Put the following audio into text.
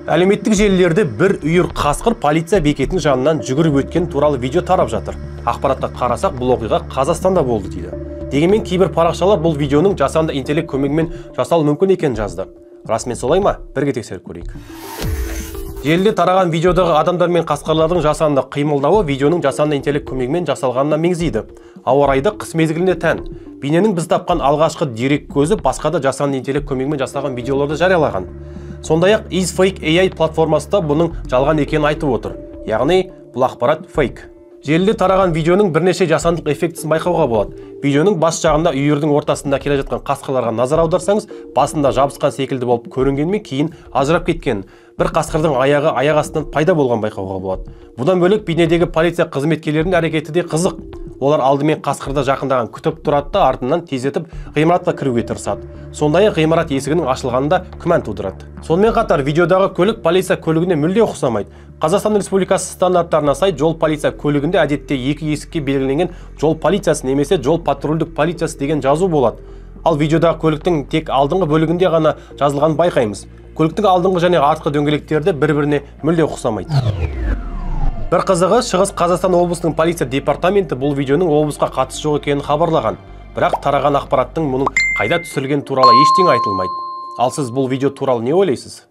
Әлеуметтік желілерде бір үйір қасқыр полиция бекетінің жанынан жүгіріп өткен туралы видео тарап жатыр. Ақпаратқа қарасақ, бұл оқиға Қазақстанда болды дейді. Дегенмен кейбір парақшалар бұл видеоның жасанды интеллект көмегімен жасалуы мүмкін екенін жазды. Расымен солай ма? Бірге тексеріп көрейік. Желіде тараған видеодағы адамдар мен қасқырлардың жасанды қимылдауы видеоның жасанды интеллект көмегімен жасалғанына меңзейді. Ауа райы қыс мезгіліне тән. Бейненің біз тапқан алғашқы дерек көзі басқа да жасанды интеллект көмегімен жасалған видеоларды жариялаған. Сондай-ақ Is-Fake AI платформасы да бұның жалған екенін айтып отыр. Яғни бұл ақпарат фейк. Желіде тараған видеоның бірнеше жасандық эффектісін байқауға болады. Видеоның бас жағында үйірдің ортасында келе жатқан қасқырларға назар аударсаңыз, басында жабысқан секілді болып көрінгенмен кейін ажырап кеткен. Бір қасқырдың аяғы аяқ астынан пайда болған байқауға болады. Бұдан бөлек бейнедегі полиция қызметкерлерінің әрекеті де қызық. Олар алдымен қасқырды жақындаған күтіп тұрады да артынан тездетіп ғимаратқа кіруге тырысады. Сондай-ақ ғимарат есігінің ашылғанында күмән тудырады. Сонымен қатар видеодағы көлік полиция көлігіне мүлде ұқсамайды. Қазақстан Республикасы стандарттарына сай жол полиция көлігінде әдетте екі есікке белгіленген жол полициясы немесе жол патрульдік полициясы деген жазу болады. Ал видеодағы көліктің тек алдыңғы бөлігінде ғана жазылғанын байқаймыз. Көліктің алдыңғы және артқы дөңгелектерді бір-біріне мүлде ұқсамайды. Бір қызығы, Шығыс Қазақстан облысының полиция департаменті бұл видеоның облысқа қатысы жоқ екенін хабарлаған. Бірақ тараған ақпараттың мұның қайда түсірілгені туралы ештеңе айтылмайды. Ал сіз бұл видео туралы не ойлайсыз?